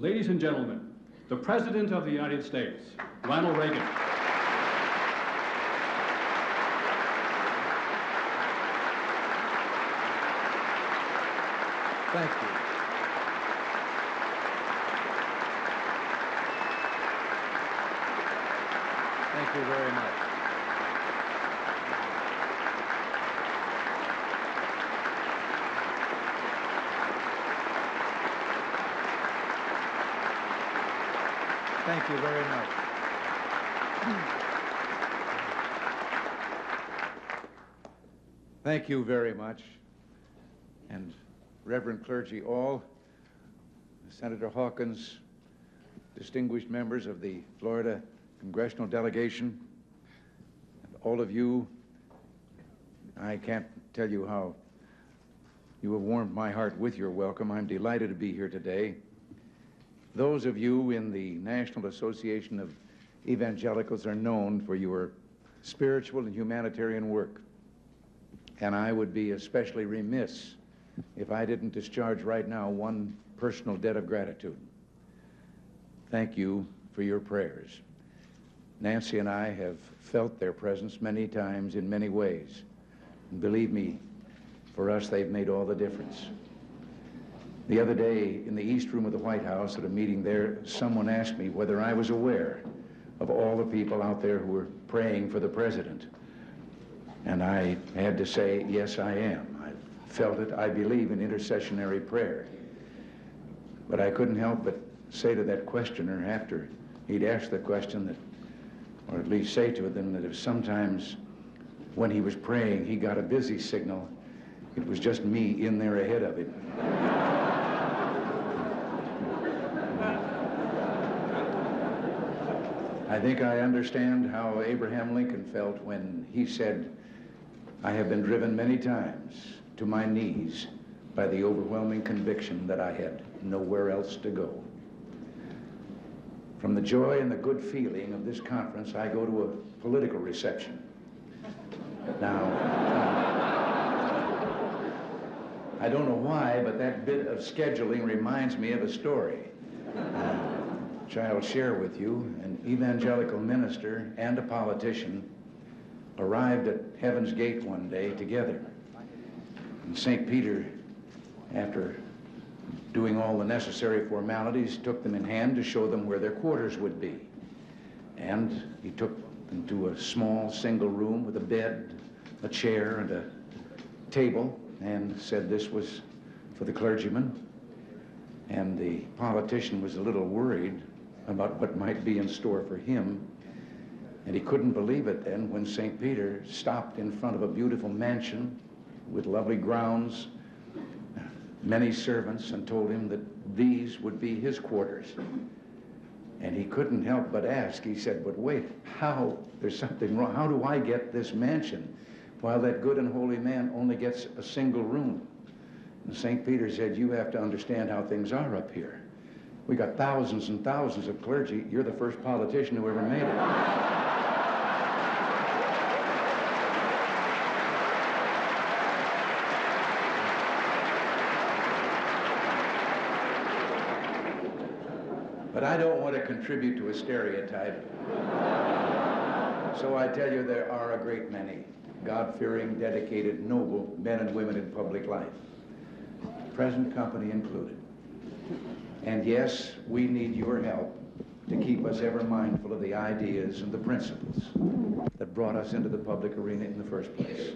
Ladies and gentlemen, the President of the United States, Ronald Reagan. Thank you. Thank you very much. Thank you very much. Thank you very much. And Reverend clergy all, Senator Hawkins, distinguished members of the Florida congressional delegation, and all of you, I can't tell you how you have warmed my heart with your welcome. I'm delighted to be here today. Those of you in the National Association of Evangelicals are known for your spiritual and humanitarian work, and I would be especially remiss if I didn't discharge right now one personal debt of gratitude. Thank you for your prayers. Nancy and I have felt their presence many times in many ways. And believe me, for us, they've made all the difference. The other day, in the East Room of the White House at a meeting there, someone asked me whether I was aware of all the people out there who were praying for the president. And I had to say, yes, I am. I felt it. I believe in intercessionary prayer. But I couldn't help but say to that questioner after he'd asked the question that, or at least say to them that if sometimes when he was praying he got a busy signal, it was just me in there ahead of him. I think I understand how Abraham Lincoln felt when he said, I have been driven many times to my knees by the overwhelming conviction that I had nowhere else to go. From the joy and the good feeling of this conference, I go to a political reception. Now, I don't know why, but that bit of scheduling reminds me of a story, which I'll share with you. An evangelical minister and a politician arrived at Heaven's Gate one day together. And St. Peter, after doing all the necessary formalities, took them in hand to show them where their quarters would be. And he took them to a small single room with a bed, a chair, and a table, and said this was for the clergyman. And the politician was a little worried about what might be in store for him. And he couldn't believe it then when St. Peter stopped in front of a beautiful mansion with lovely grounds, many servants, and told him that these would be his quarters. And he couldn't help but ask. He said, but wait, there's something wrong. How do I get this mansion while that good and holy man only gets a single room? And St. Peter said, you have to understand how things are up here. We got thousands and thousands of clergy. You're the first politician who ever made it. But I don't want to contribute to a stereotype. So I tell you, there are a great many God-fearing, dedicated, noble men and women in public life, present company included. And yes, we need your help to keep us ever mindful of the ideas and the principles that brought us into the public arena in the first place.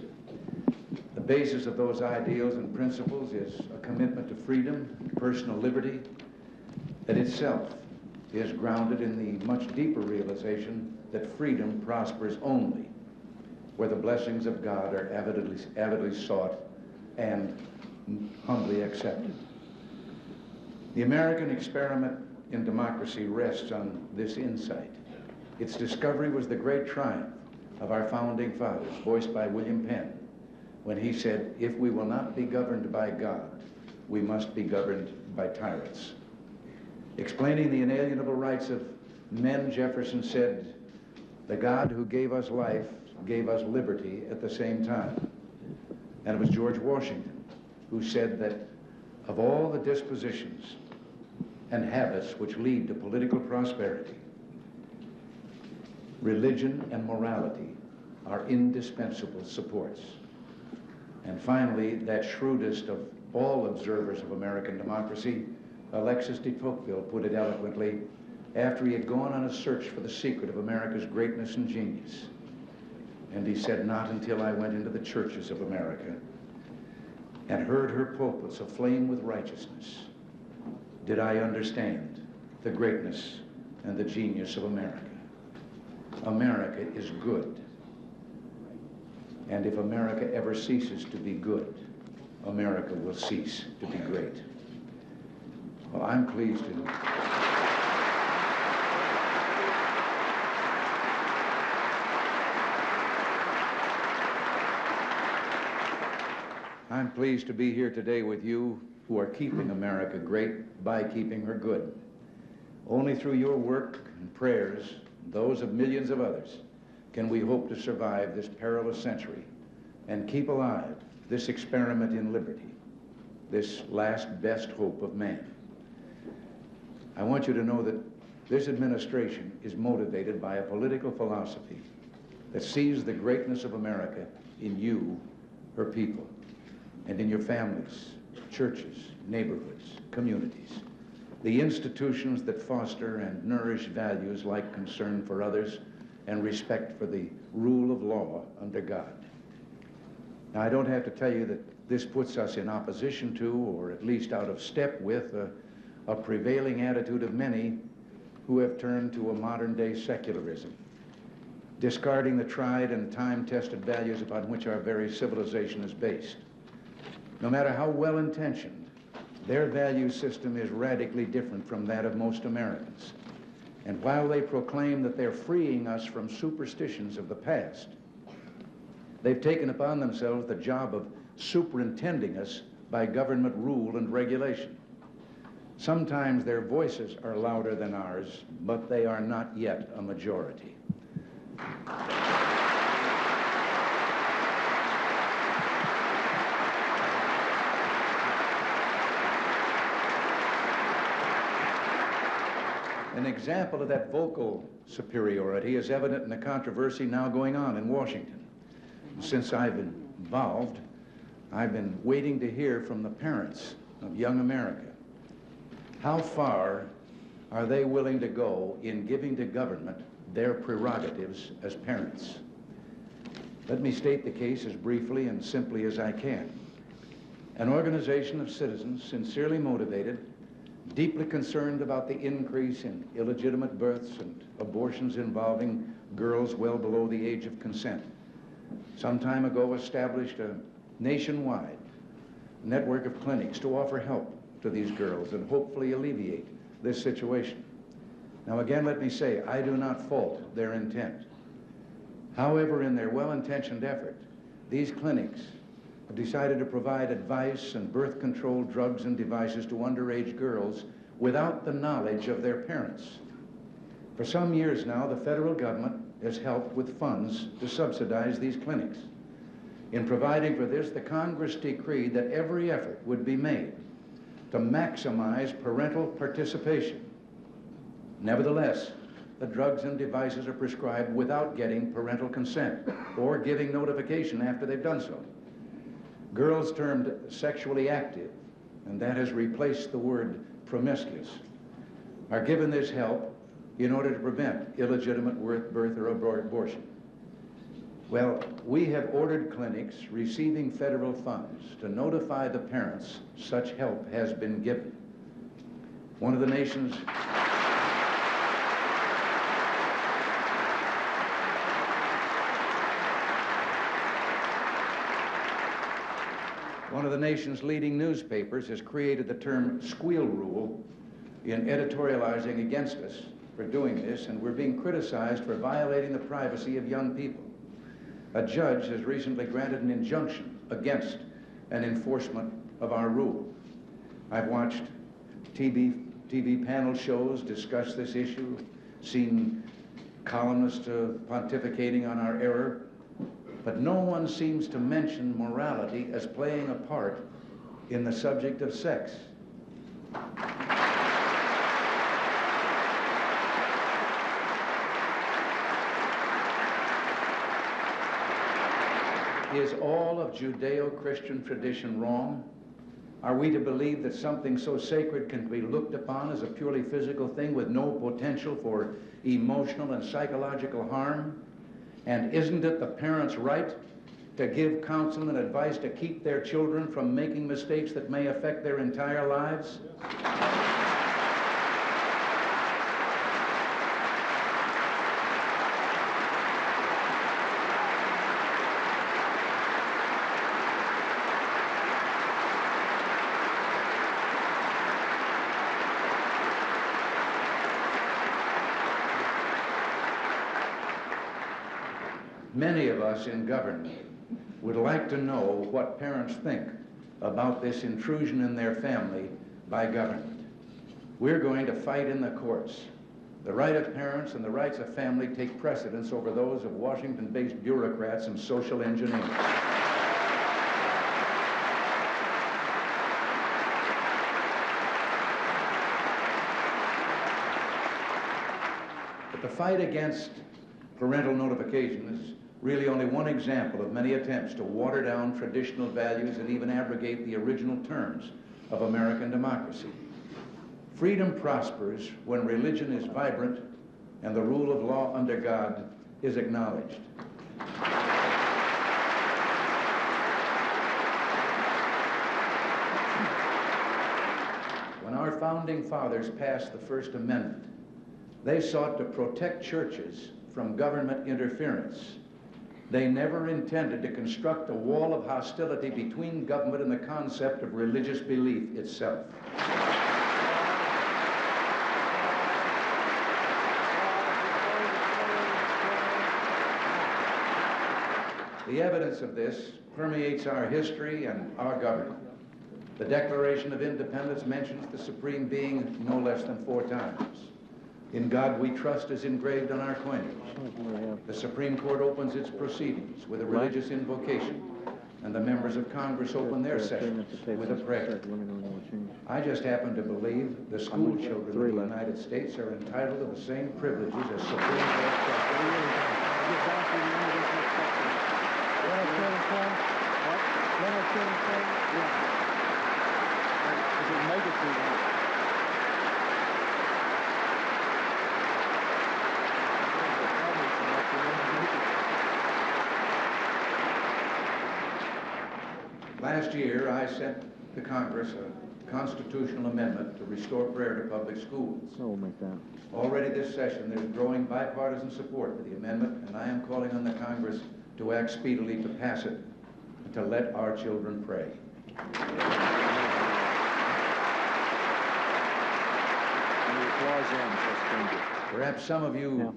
The basis of those ideals and principles is a commitment to freedom, personal liberty, that itself is grounded in the much deeper realization that freedom prospers only where the blessings of God are avidly sought and humbly accepted. The American experiment in democracy rests on this insight. Its discovery was the great triumph of our founding fathers, voiced by William Penn, when he said, if we will not be governed by God, we must be governed by tyrants. Explaining the inalienable rights of men, Jefferson said, the God who gave us life gave us liberty at the same time. And it was George Washington who said that of all the dispositions and habits which lead to political prosperity. Religion and morality are indispensable supports. And finally, that shrewdest of all observers of American democracy, Alexis de Tocqueville, put it eloquently after he had gone on a search for the secret of America's greatness and genius. And he said, "Not until I went into the churches of America and heard her pulpits aflame with righteousness did I understand the greatness and the genius of America. America is good. And if America ever ceases to be good, America will cease to be great." Well, I'm pleased to... I'm pleased to be here today with you who are keeping America great by keeping her good. Only through your work and prayers, those of millions of others, can we hope to survive this perilous century and keep alive this experiment in liberty, this last best hope of man. I want you to know that this administration is motivated by a political philosophy that sees the greatness of America in you, her people, and in your families, churches, neighborhoods, communities, the institutions that foster and nourish values like concern for others and respect for the rule of law under God. Now, I don't have to tell you that this puts us in opposition to, or at least out of step with, a prevailing attitude of many who have turned to a modern-day secularism, discarding the tried and time-tested values upon which our very civilization is based. No matter how well-intentioned, their value system is radically different from that of most Americans. And while they proclaim that they're freeing us from superstitions of the past, they've taken upon themselves the job of superintending us by government rule and regulation. Sometimes their voices are louder than ours, but they are not yet a majority. An example of that vocal superiority is evident in the controversy now going on in Washington. Since I've been involved, I've been waiting to hear from the parents of young America. How far are they willing to go in giving to government their prerogatives as parents? Let me state the case as briefly and simply as I can. An organization of citizens sincerely motivated, deeply concerned about the increase in illegitimate births and abortions involving girls well below the age of consent, some time ago established a nationwide network of clinics to offer help to these girls and hopefully alleviate this situation. Now again, let me say, I do not fault their intent. However, in their well-intentioned effort, these clinics have decided to provide advice and birth control drugs and devices to underage girls without the knowledge of their parents. For some years now, the federal government has helped with funds to subsidize these clinics. In providing for this, the Congress decreed that every effort would be made to maximize parental participation. Nevertheless, the drugs and devices are prescribed without getting parental consent or giving notification after they've done so. Girls termed sexually active, and that has replaced the word promiscuous, are given this help in order to prevent illegitimate birth or abortion. Well, we have ordered clinics receiving federal funds to notify the parents such help has been given. One of the nation's leading newspapers has created the term squeal rule in editorializing against us for doing this, and we're being criticized for violating the privacy of young people. A judge has recently granted an injunction against an enforcement of our rule. I've watched TV panel shows discuss this issue, seen columnists pontificating on our error, but no one seems to mention morality as playing a part in the subject of sex. Is all of Judeo-Christian tradition wrong? Are we to believe that something so sacred can be looked upon as a purely physical thing with no potential for emotional and psychological harm? And isn't it the parents' right to give counsel and advice to keep their children from making mistakes that may affect their entire lives? Many of us in government would like to know what parents think about this intrusion in their family by government. We're going to fight in the courts. The right of parents and the rights of family take precedence over those of Washington-based bureaucrats and social engineers. But the fight against parental notification is really only one example of many attempts to water down traditional values and even abrogate the original terms of American democracy. Freedom prospers when religion is vibrant and the rule of law under God is acknowledged. When our founding fathers passed the First Amendment, they sought to protect churches from government interference. They never intended to construct a wall of hostility between government and the concept of religious belief itself. The evidence of this permeates our history and our government. The Declaration of Independence mentions the Supreme Being no less than 4 times. In God we trust is engraved on our coinage. The Supreme Court opens its proceedings with a religious invocation, and the members of Congress open their sessions with a prayer. I just happen to believe the school children of the United States are entitled to the same privileges as Supreme Court justices. Last year, I sent to Congress a constitutional amendment to restore prayer to public schools. We'll make that. Already this session, there's growing bipartisan support for the amendment, and I am calling on the Congress to act speedily to pass it and to let our children pray. Perhaps some of you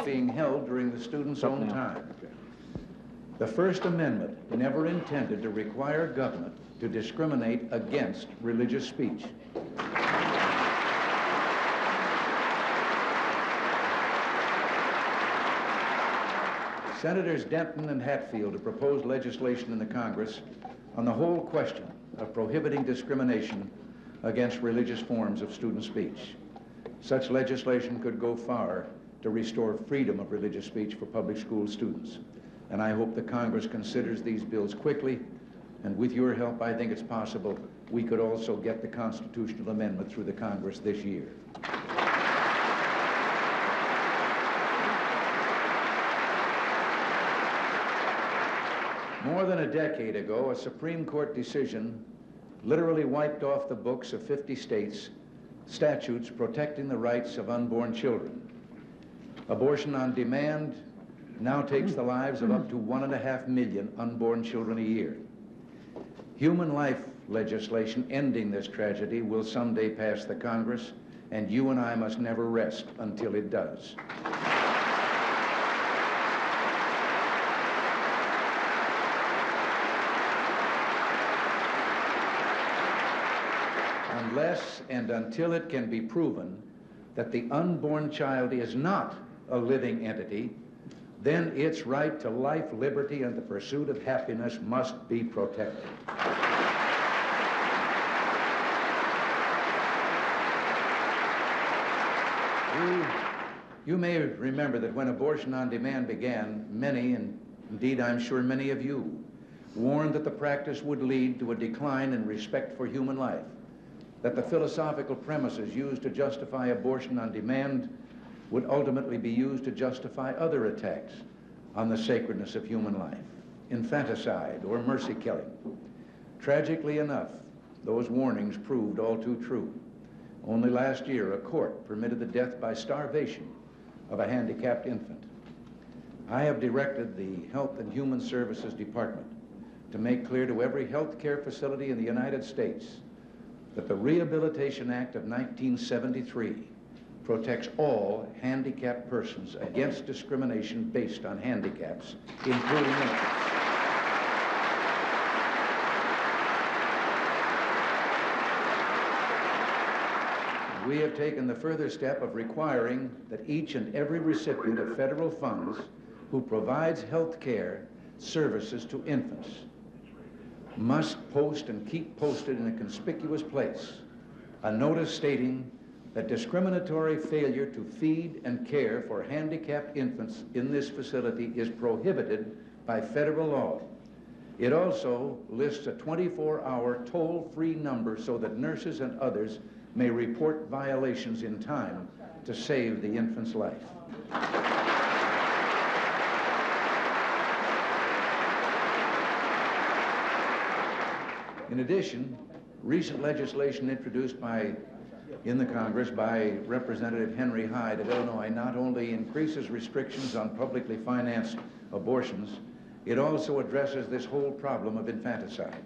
being held during the student's own time. The First Amendment never intended to require government to discriminate against religious speech. Senators Denton and Hatfield have proposed legislation in the Congress on the whole question of prohibiting discrimination against religious forms of student speech. Such legislation could go far to restore freedom of religious speech for public school students. And I hope the Congress considers these bills quickly, and with your help, I think it's possible we could also get the constitutional amendment through the Congress this year. More than a decade ago, a Supreme Court decision literally wiped off the books of 50 states statutes protecting the rights of unborn children. Abortion on demand now takes the lives of up to 1.5 million unborn children a year. Human life legislation ending this tragedy will someday pass the Congress, and you and I must never rest until it does. Unless and until it can be proven that the unborn child is not a living entity, then its right to life, liberty, and the pursuit of happiness must be protected. You may remember that when abortion on demand began, many, indeed I'm sure many of you, warned that the practice would lead to a decline in respect for human life, that the philosophical premises used to justify abortion on demand would ultimately be used to justify other attacks on the sacredness of human life, infanticide or mercy killing. Tragically enough, those warnings proved all too true. Only last year, a court permitted the death by starvation of a handicapped infant. I have directed the Health and Human Services Department to make clear to every health care facility in the United States that the Rehabilitation Act of 1973 protects all handicapped persons against discrimination based on handicaps, including infants. We have taken the further step of requiring that each and every recipient of federal funds who provides health care services to infants must post and keep posted in a conspicuous place a notice stating that discriminatory failure to feed and care for handicapped infants in this facility is prohibited by federal law. It also lists a 24-hour toll-free number so that nurses and others may report violations in time to save the infant's life. In addition, recent legislation introduced in the Congress by Representative Henry Hyde of Illinois not only increases restrictions on publicly financed abortions, it also addresses this whole problem of infanticide.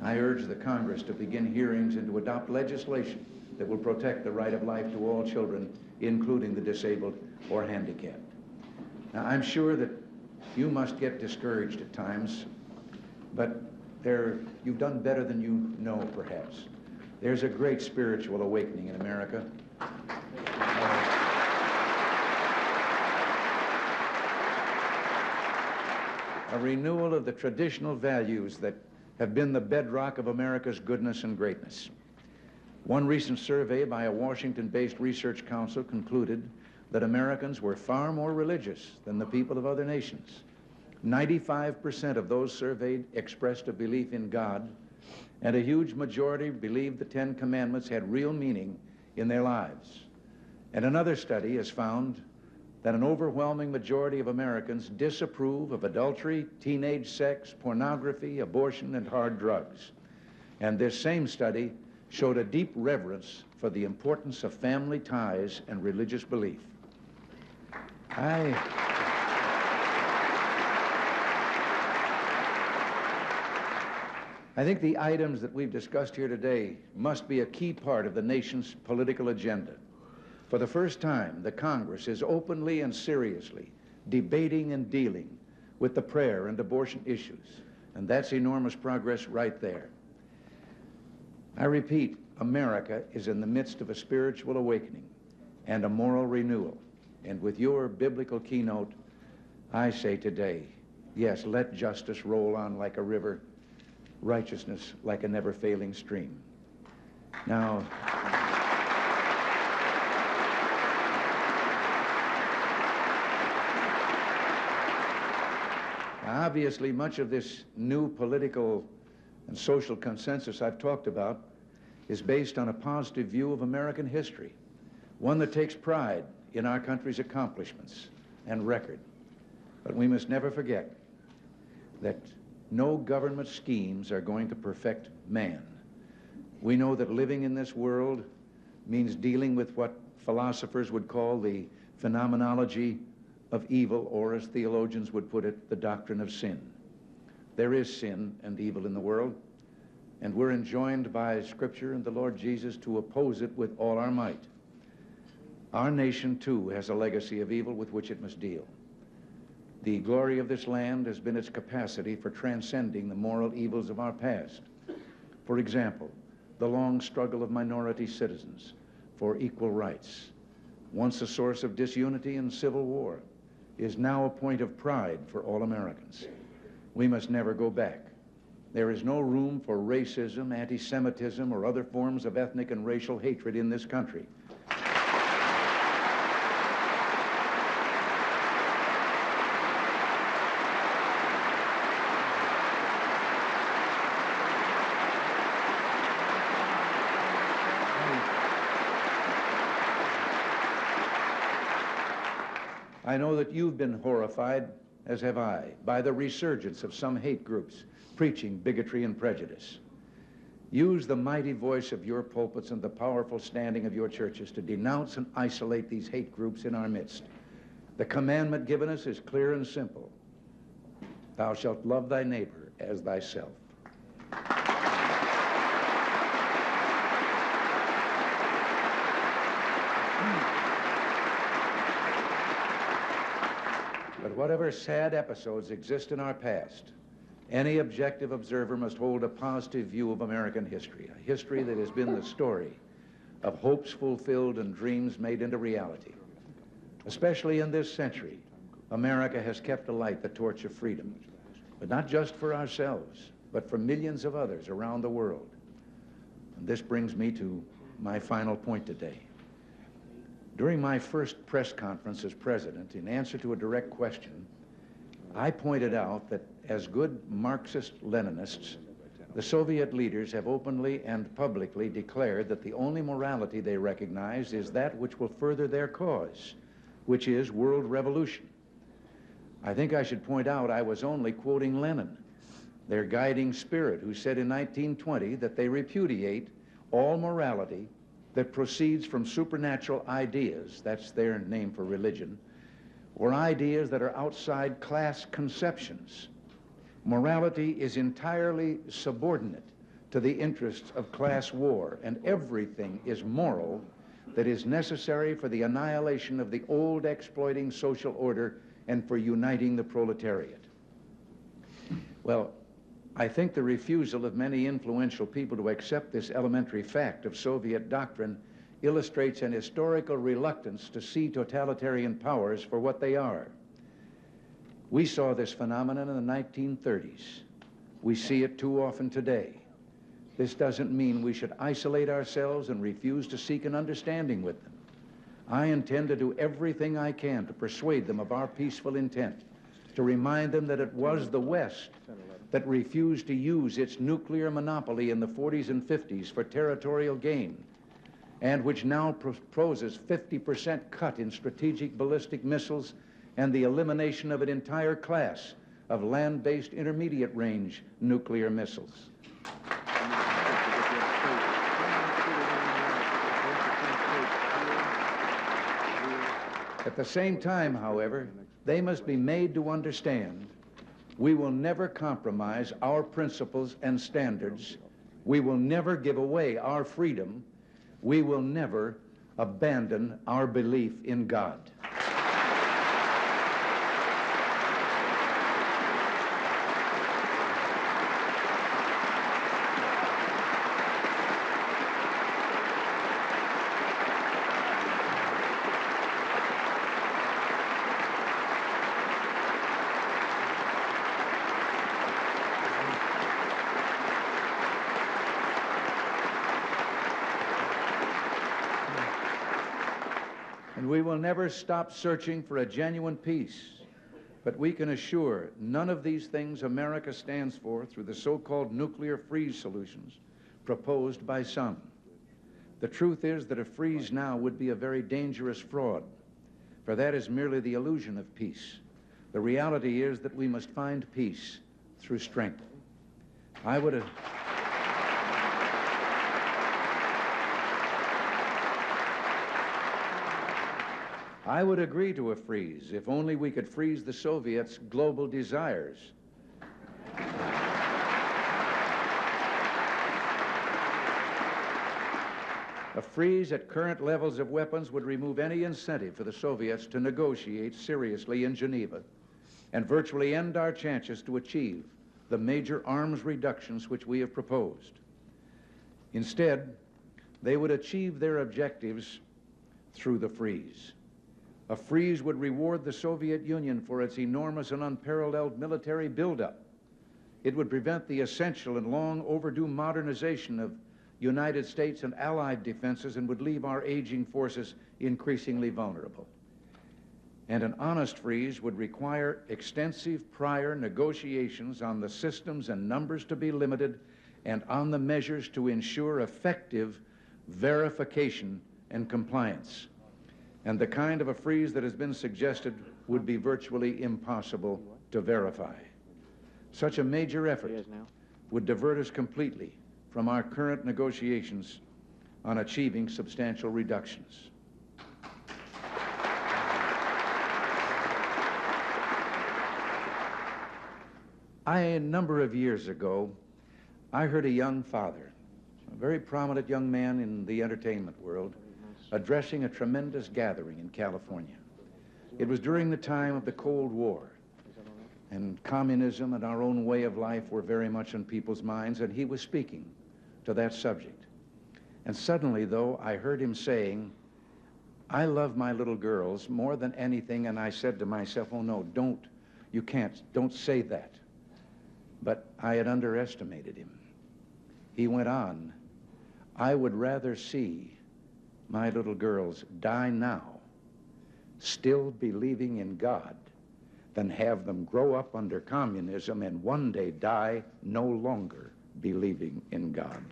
I urge the Congress to begin hearings and to adopt legislation that will protect the right of life to all children, including the disabled or handicapped. Now, I'm sure that you must get discouraged at times, but you've done better than you know, perhaps. There's a great spiritual awakening in America. A renewal of the traditional values that have been the bedrock of America's goodness and greatness. One recent survey by a Washington-based research council concluded that Americans were far more religious than the people of other nations. 95% of those surveyed expressed a belief in God, and a huge majority believed the Ten Commandments had real meaning in their lives. And another study has found that an overwhelming majority of Americans disapprove of adultery, teenage sex, pornography, abortion, and hard drugs. And this same study showed a deep reverence for the importance of family ties and religious belief. I think the items that we've discussed here today must be a key part of the nation's political agenda. For the first time, the Congress is openly and seriously debating and dealing with the prayer and abortion issues, and that's enormous progress right there. I repeat, America is in the midst of a spiritual awakening and a moral renewal, and with your biblical keynote, I say today, yes, let justice roll on like a river, righteousness like a never-failing stream. Now, obviously, much of this new political and social consensus I've talked about is based on a positive view of American history, one that takes pride in our country's accomplishments and record. But we must never forget that no government schemes are going to perfect man. We know that living in this world means dealing with what philosophers would call the phenomenology of evil, or as theologians would put it, the doctrine of sin. There is sin and evil in the world, and we're enjoined by Scripture and the Lord Jesus to oppose it with all our might. Our nation, too, has a legacy of evil with which it must deal. The glory of this land has been its capacity for transcending the moral evils of our past. For example, the long struggle of minority citizens for equal rights, once a source of disunity and civil war, is now a point of pride for all Americans. We must never go back. There is no room for racism, anti-Semitism, or other forms of ethnic and racial hatred in this country. I know that you've been horrified, as have I, by the resurgence of some hate groups preaching bigotry and prejudice. Use the mighty voice of your pulpits and the powerful standing of your churches to denounce and isolate these hate groups in our midst. The commandment given us is clear and simple. Thou shalt love thy neighbor as thyself. But whatever sad episodes exist in our past, any objective observer must hold a positive view of American history, a history that has been the story of hopes fulfilled and dreams made into reality. Especially in this century, America has kept alight the torch of freedom, but not just for ourselves, but for millions of others around the world. And this brings me to my final point today. During my first press conference as president, in answer to a direct question, I pointed out that as good Marxist-Leninists, the Soviet leaders have openly and publicly declared that the only morality they recognize is that which will further their cause, which is world revolution. I think I should point out I was only quoting Lenin, their guiding spirit, who said in 1920 that they repudiate all morality that proceeds from supernatural ideas, that's their name for religion, or ideas that are outside class conceptions. Morality is entirely subordinate to the interests of class war, and everything is moral that is necessary for the annihilation of the old exploiting social order and for uniting the proletariat. Well, I think the refusal of many influential people to accept this elementary fact of Soviet doctrine illustrates an historical reluctance to see totalitarian powers for what they are. We saw this phenomenon in the 1930s. We see it too often today. This doesn't mean we should isolate ourselves and refuse to seek an understanding with them. I intend to do everything I can to persuade them of our peaceful intent, to remind them that it was the West that refused to use its nuclear monopoly in the 40s and 50s for territorial gain, and which now proposes 50% cut in strategic ballistic missiles and the elimination of an entire class of land-based intermediate range nuclear missiles. At the same time, however, they must be made to understand we will never compromise our principles and standards. We will never give away our freedom. We will never abandon our belief in God. And we will never stop searching for a genuine peace. But we can assure none of these things America stands for through the so-called nuclear freeze solutions proposed by some. The truth is that a freeze now would be a very dangerous fraud, for that is merely the illusion of peace. The reality is that we must find peace through strength. I would agree to a freeze if only we could freeze the Soviets' global desires. A freeze at current levels of weapons would remove any incentive for the Soviets to negotiate seriously in Geneva and virtually end our chances to achieve the major arms reductions which we have proposed. Instead, they would achieve their objectives through the freeze. A freeze would reward the Soviet Union for its enormous and unparalleled military buildup. It would prevent the essential and long overdue modernization of United States and Allied defenses and would leave our aging forces increasingly vulnerable. And an honest freeze would require extensive prior negotiations on the systems and numbers to be limited and on the measures to ensure effective verification and compliance. And the kind of a freeze that has been suggested would be virtually impossible to verify. Such a major effort would divert us completely from our current negotiations on achieving substantial reductions. A number of years ago, I heard a young father, a very prominent young man in the entertainment world, addressing a tremendous gathering in California. It was during the time of the Cold War, and communism and our own way of life were very much on people's minds, and he was speaking to that subject. And suddenly, though, I heard him saying, "I love my little girls more than anything," and I said to myself, "Oh no, don't say that." But I had underestimated him. He went on, "I would rather see my little girls die now, still believing in God, than have them grow up under communism and one day die no longer believing in God."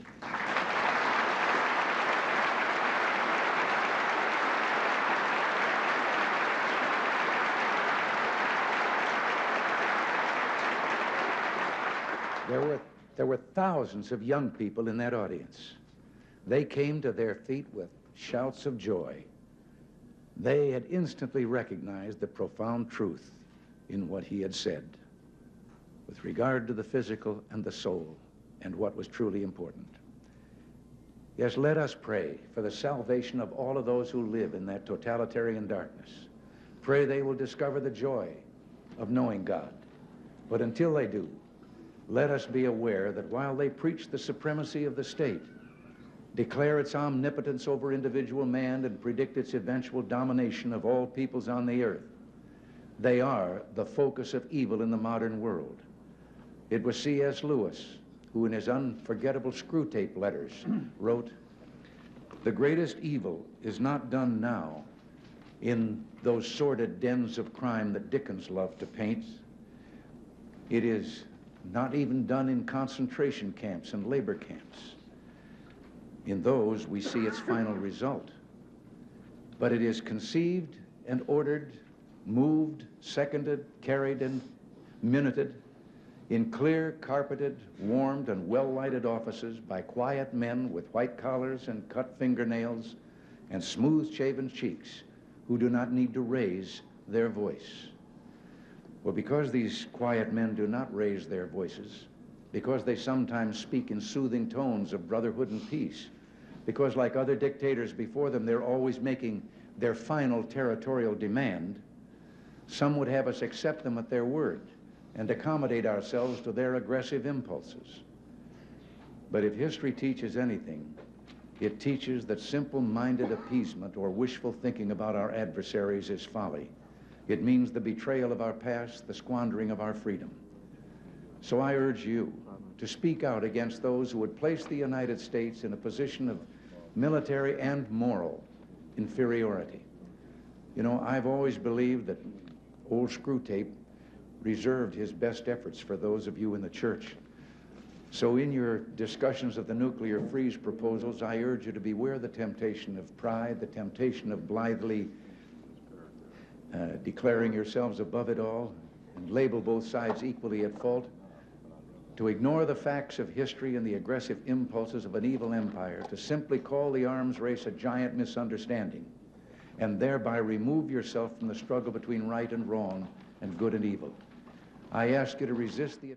There were thousands of young people in that audience. They came to their feet with shouts of joy. They had instantly recognized the profound truth in what he had said with regard to the physical and the soul and what was truly important. Yes, let us pray for the salvation of all of those who live in that totalitarian darkness. Pray they will discover the joy of knowing God. But until they do, let us be aware that while they preach the supremacy of the state, declare its omnipotence over individual man, and predict its eventual domination of all peoples on the earth, they are the focus of evil in the modern world. It was C.S. Lewis who, in his unforgettable Screwtape letters, wrote, "The greatest evil is not done now in those sordid dens of crime that Dickens loved to paint. It is not even done in concentration camps and labor camps. In those, we see its final result. But it is conceived and ordered, moved, seconded, carried, and minuted in clear, carpeted, warmed, and well-lighted offices by quiet men with white collars and cut fingernails and smooth-shaven cheeks who do not need to raise their voice." Well, because these quiet men do not raise their voices, because they sometimes speak in soothing tones of brotherhood and peace, because like other dictators before them, they're always making their final territorial demand, some would have us accept them at their word and accommodate ourselves to their aggressive impulses. But if history teaches anything, it teaches that simple-minded appeasement or wishful thinking about our adversaries is folly. It means the betrayal of our past, the squandering of our freedom. So I urge you to speak out against those who would place the United States in a position of military and moral inferiority. You know, I've always believed that old Screwtape reserved his best efforts for those of you in the church. So in your discussions of the nuclear freeze proposals, I urge you to beware the temptation of pride, the temptation of blithely declaring yourselves above it all and label both sides equally at fault, to ignore the facts of history and the aggressive impulses of an evil empire, to simply call the arms race a giant misunderstanding, and thereby remove yourself from the struggle between right and wrong and good and evil. I ask you to resist the